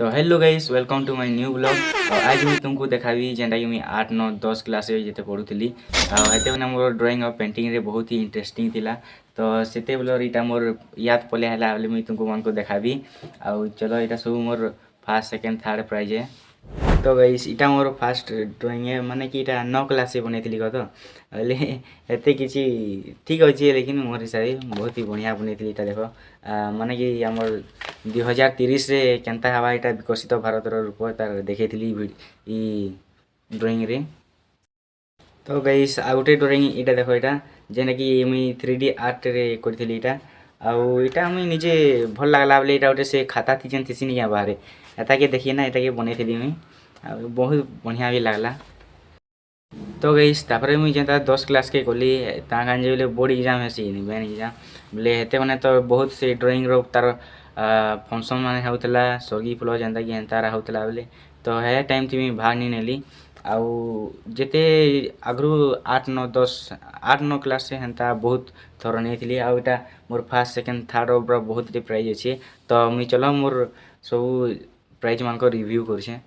तो hello guys welcome to my new blog. और आज मुझे तुमको देखाबी जेनटा कि मुझे 8 9 10 क्लास जिते पढ़ुली आते मोर ड्राइंग और पेंटिंग रे बहुत ही इंटरेस्टिंग थिला। तो सेते बेलर इटा मोर याद पले हला बोले मुझे तुमको मन को देखाबी। आउ चलो इटा सब more first second third prize है। तो गाइस इटा मोर फास्ट ड्राइंग है माने कि इटा 9 क्लास से बनैथिली क तो अले एते किछि ठीक अछि लेकिन मोर हिसाब से बहुत ही बढ़िया बनैथिली। इटा देखो माने कि हमर 2030 रे केनता हवा इटा विकसित भारत रूप तार देखैथिली ई ड्राइंग रे। तो गाइस आ गोटे ड्राइंग इटा देखो इटा जेना कि मुई 3D आर्ट रे करथिली इटा आउ इटा मुई निजे भल लागला बोले इटा गोटे से खाता थी जेन थिसी निया बाहरे एता के देखिए ना एटा के बनैथिली मुई आ बहुत बढ़िया भी लागला। तो गाइस तापरे मुई जेंता 10 क्लास के गली ता गांजे बोले बोर्ड एग्जाम हेसी मेन एग्जाम बोले हेते माने तो बहुत से ड्राइंग रो तार फंक्शन माने होतला सरगी फुल जेंता कि हेंता होतला बोले तो हे टाइम थी मुई भाग नहीं नेली। आउ जेते आगरू 8 9 10 8 9 क्लास से हेंता बहुत थर नहीं आउ इटा more first second third over बहुत प्राइज अच्छे। तो मुई चलो मोर सब प्राइज मान को रिव्यू करछे।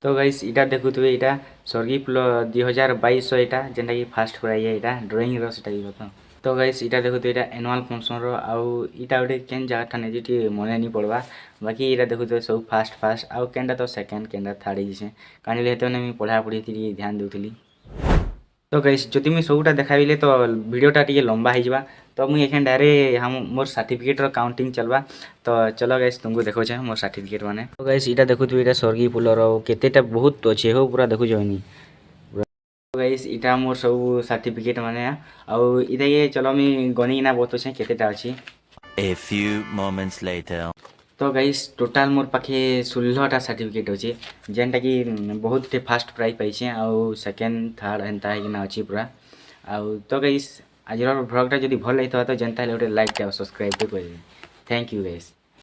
तो गाइस इटा देखुथबे इटा सरगी फुल 2022 इटा जेनटा कि फास्ट प्राइज है इटा ड्राइंग रो सेटा कि बता। तो गाइस इटा देखुथबे इटा एनुअल फंक्शन रो आउ इटा गोटे केन जगह ठाने जेटी मने नहीं पड़वा बाकी इटा देखुथबे सब फास्ट फास्ट आउ केनटा तो सेकंड केनटा थर्ड हिसे कानी लेते ने मैं पढ़ा पढ़ी थी ध्यान देउथली। तो गाइस जदि मुई सबुटा देखाइले तो वीडियोटा टिके लंबा हो जावा तो मुई एखन डायरेक्ट हम मोर सर्टिफिकेट रो काउंटिंग चलवा। तो चलो गाइस तुमको देखो छे मोर सर्टिफिकेट माने। तो गाइस इटा देखुथबे इटा सरगी फुल रो केतेटा बहुत अच्छे हो पूरा देखु जइनी। तो गाइस इटा मोर सब सर्टिफिकेट माने आउ इटा के चलो मी गनी ना बहुत छे केतेटा अछि। A few moments later. तो गाइस टोटाल मोर पाखे 16टा सर्टिफिकेट अछि जेनटा कि बहुत फास्ट प्राइज पाइछे आउ सेकंड थर्ड एंता है कि ना अछि पूरा। आउ तो गाइस आज ब्लॉगटा जदि भल लगितो तो जेनता ले लाइक और सब्सक्राइब कर। Thank you guys.